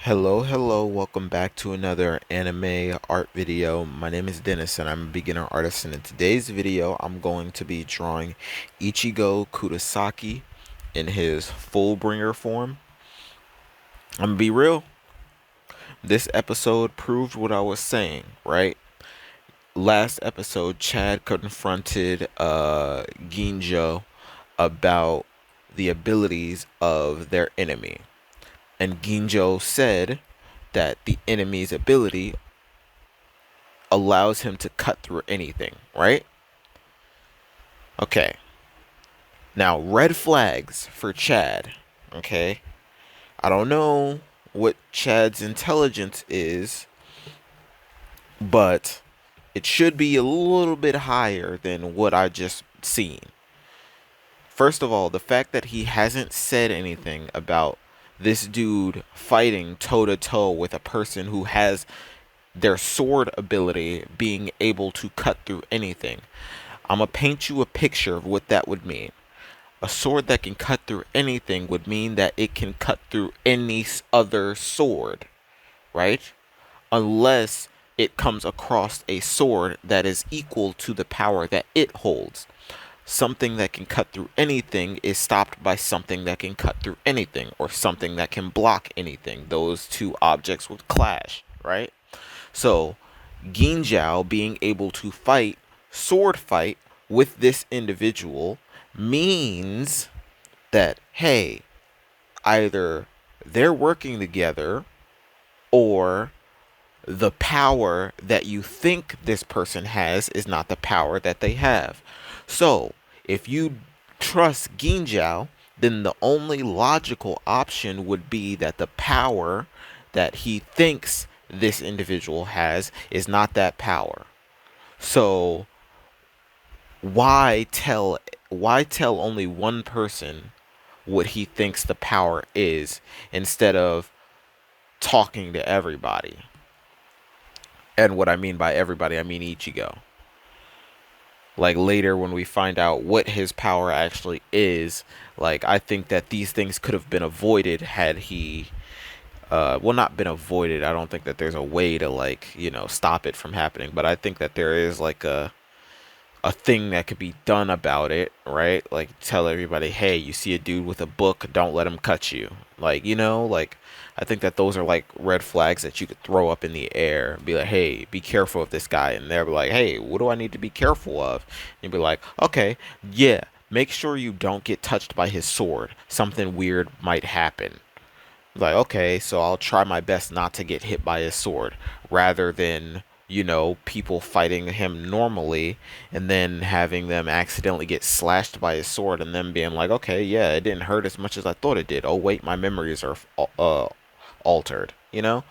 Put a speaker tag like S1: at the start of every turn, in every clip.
S1: Hello, welcome back to another anime art video. My name is Dennis and I'm a beginner artist, and in today's video I'm going to be drawing Ichigo Kurosaki in his Fullbringer form. I'm gonna be real, this episode proved what I was saying, right? Last episode Chad confronted Ginjo about the abilities of their enemy. And Ginjo said that the enemy's ability allows him to cut through anything, right? Okay. Now, red flags for Chad, okay? I don't know what Chad's intelligence is, but it should be a little bit higher than what I just seen. First of all, the fact that he hasn't said anything about this dude fighting toe to toe with a person who has their sword ability being able to cut through anything. I'm gonna paint you a picture of what that would mean. A sword that can cut through anything would mean that it can cut through any other sword, right? Unless it comes across a sword that is equal to the power that it holds. Something that can cut through anything is stopped by something that can cut through anything, or something that can block anything. Those two objects would clash, right? So, Ginjao being able to sword fight with this individual means that, hey, either they're working together, or the power that you think this person has is not the power that they have. So, if you trust Ginjao, then the only logical option would be that the power that he thinks this individual has is not that power. So why tell only one person what he thinks the power is instead of talking to everybody? And what I mean by everybody, I mean Ichigo. Like, later when we find out what his power actually is, like, I think that these things could have been avoided had he well, not been avoided. I don't think that there's a way to, like, stop it from happening, but I think that there is like a thing that could be done about it, right? Like, tell everybody, hey, you see a dude with a book, don't let him cut you. Like, like, I think that those are like red flags that you could throw up in the air and be like, hey, be careful of this guy. And they'll be like, hey, what do I need to be careful of? And you'd be like, okay, yeah, make sure you don't get touched by his sword. Something weird might happen. Like, okay, so I'll try my best not to get hit by his sword, rather than, people fighting him normally and then having them accidentally get slashed by his sword and then being like, okay, yeah, it didn't hurt as much as I thought it did. Oh, wait, my memories are altered, I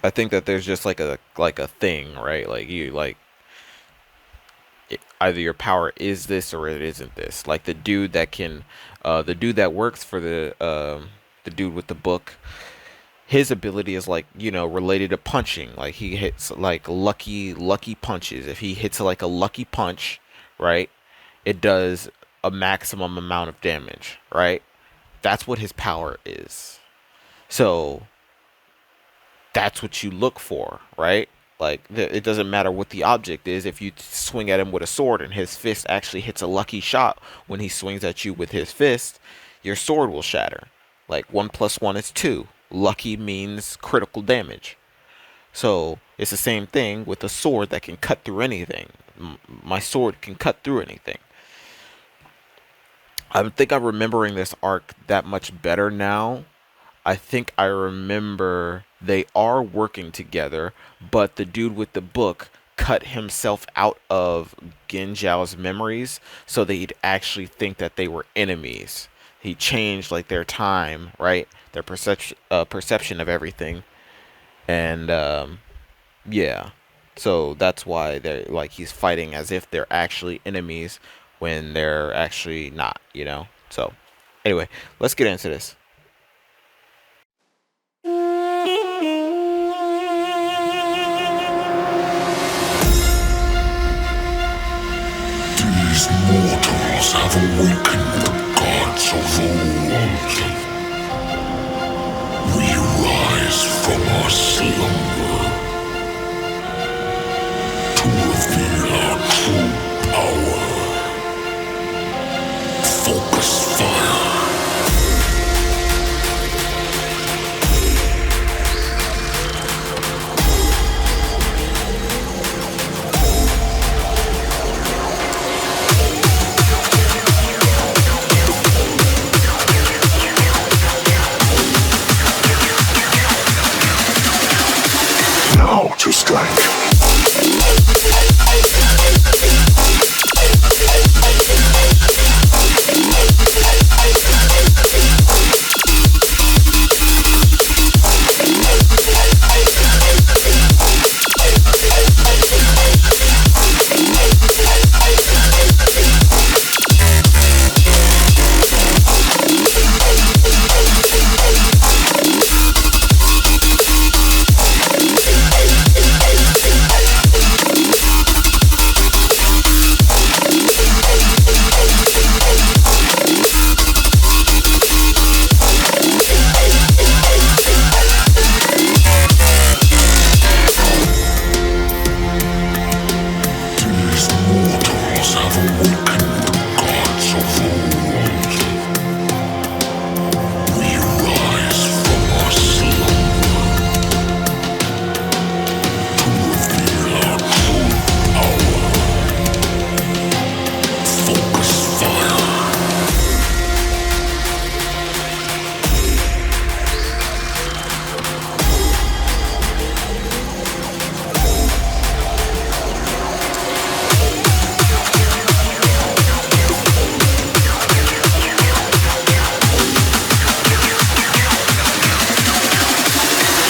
S1: think that there's just like a thing, right? Like, either your power is this or it isn't this. Like the dude that works for the dude with the book, his ability is like, related to punching. Like, he hits like lucky punches. If he hits like a lucky punch, right, it does a maximum amount of damage, right? That's what his power is. So that's what you look for, right? Like, it doesn't matter what the object is. If you swing at him with a sword and his fist actually hits a lucky shot when he swings at you with his fist, your sword will shatter. Like, 1 plus 1 is 2. Lucky means critical damage. So it's the same thing with a sword that can cut through anything. My sword can cut through anything. I think I'm remembering this arc that much better now. I think I remember they are working together, but the dude with the book cut himself out of Genjao's memories so they'd actually think that they were enemies. He changed, like, their time, right? Their perception of everything. And yeah. So that's why they're like, he's fighting as if they're actually enemies when they're actually not. So anyway, let's get into this.
S2: These mortals have awakened the gods of old. Now to strike.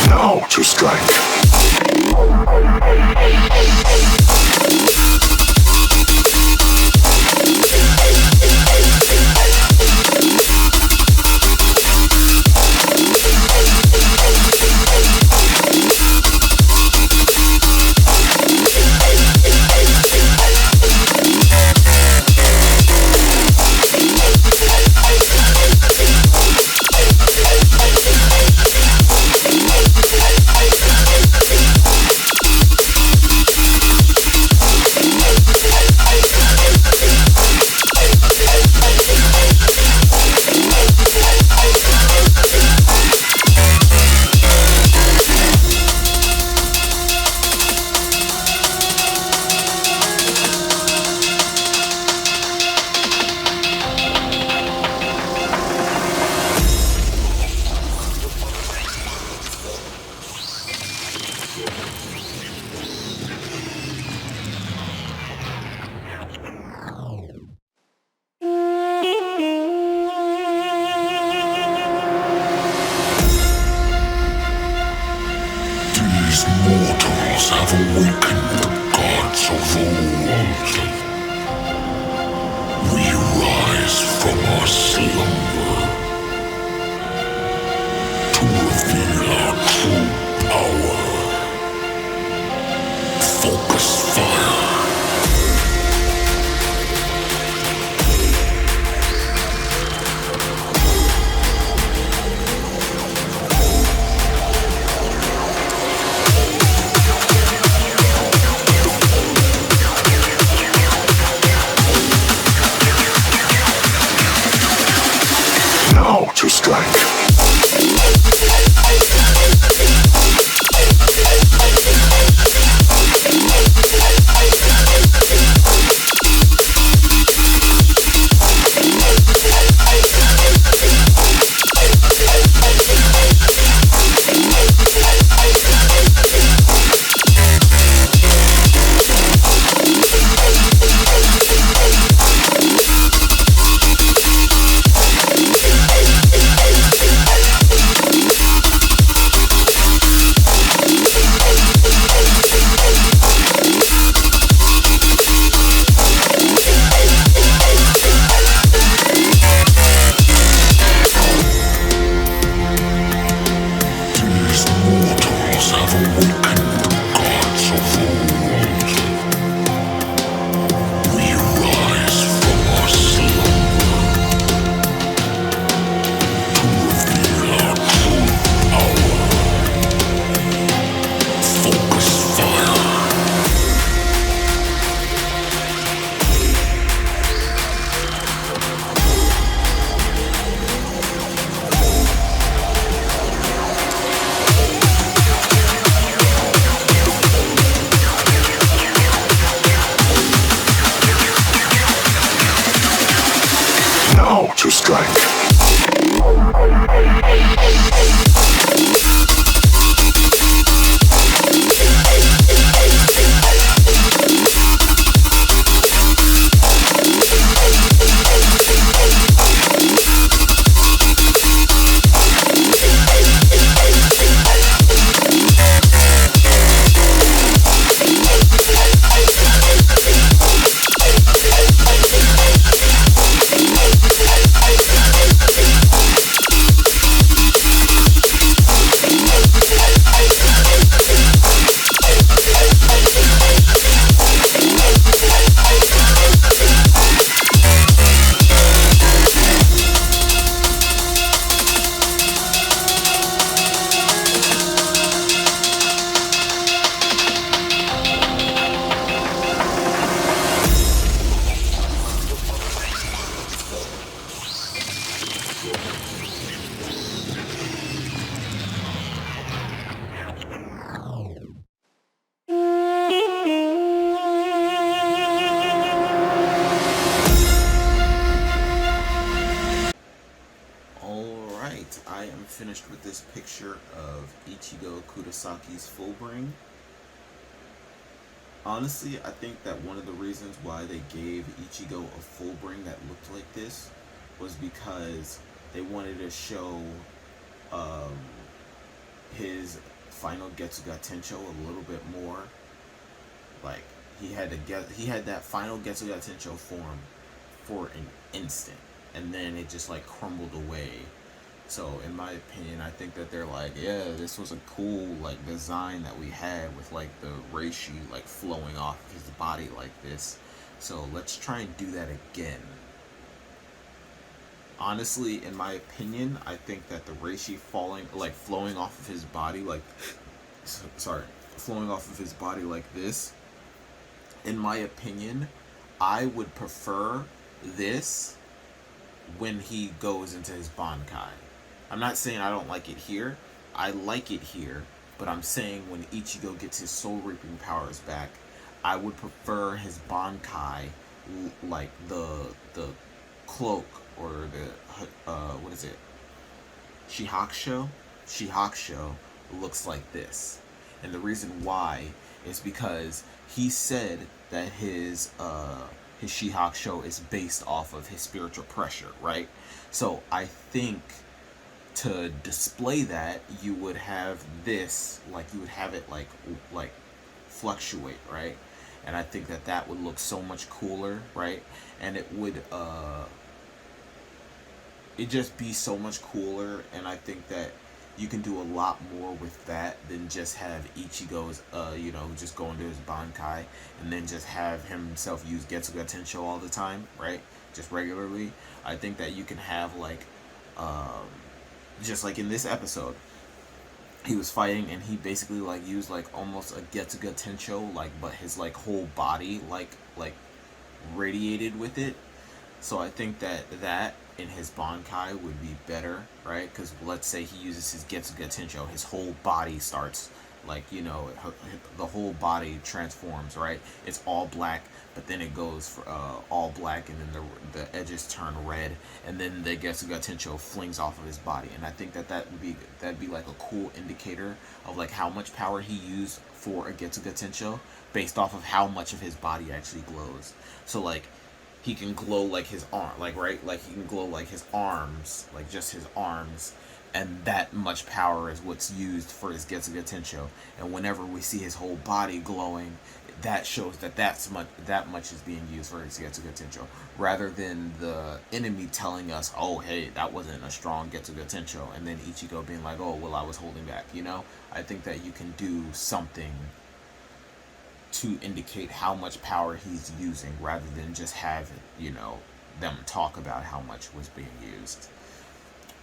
S2: Now to strike. These mortals have awakened the gods of old. We rise from our slumber to reveal our true power. Focus fire. Now to strike.
S1: Alright, I am finished with this picture of Ichigo Kurosaki's full bring. Honestly, I think that one of the reasons why they gave Ichigo a full bring that looked like this was because they wanted to show um, his final Getsuga Tensho a little bit more. Like he had that final Getsuga Tensho form for an instant, and then it just like crumbled away. So in my opinion, I think that they're like, yeah, this was a cool like design that we had with like the reishi like flowing off of his body like this. So let's try and do that again. Honestly, in my opinion, I think that the reishi flowing off of his body like sorry, flowing off of his body like this, in my opinion, I would prefer this when he goes into his Bankai. I'm not saying I don't like it here. I like it here, but I'm saying when Ichigo gets his soul reaping powers back, I would prefer his Bankai, like the cloak or the what is it? Shihakusho. Shihakusho looks like this, and the reason why is because he said that his Shihakusho is based off of his spiritual pressure, right? So I think to display that, you would have this, like you would have it like fluctuate, right? And I think that that would look so much cooler, right? And it would it just be so much cooler, and I think that you can do a lot more with that than just have Ichigo's, just go into his Bankai and then just have himself use Getsuga Tensho all the time, right? Just regularly. I think that you can have like, just like in this episode, he was fighting and he basically like used like almost a Getsuga Tensho, like, but his like whole body like radiated with it. So I think that in his Bankai would be better, right? Because let's say he uses his Getsuga Tensho, his whole body starts like, the whole body transforms, right? It's all black, but then it goes for all black, and then the edges turn red, and then the Getsuga Tensho flings off of his body. And I think that'd be like a cool indicator of like how much power he used for a Getsuga Tensho based off of how much of his body actually glows. So like, he can glow like his arm, like, right, like he can glow like his arms, like just his arms, and that much power is what's used for his Getsuga Tensho. And whenever we see his whole body glowing, that shows that that much is being used for his Getsuga Tensho, rather than the enemy telling us, oh hey, that wasn't a strong Getsuga Tensho, and then Ichigo being like, oh well, I was holding back. I think that you can do something to indicate how much power he's using, rather than just have them talk about how much was being used.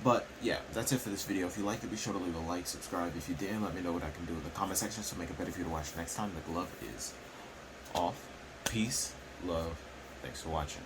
S1: But yeah, that's it for this video. If you liked it, be sure to leave a like, subscribe. If you didn't, let me know what I can do in the comment section to make it better for you to watch next time. The glove is off. Peace, love, thanks for watching.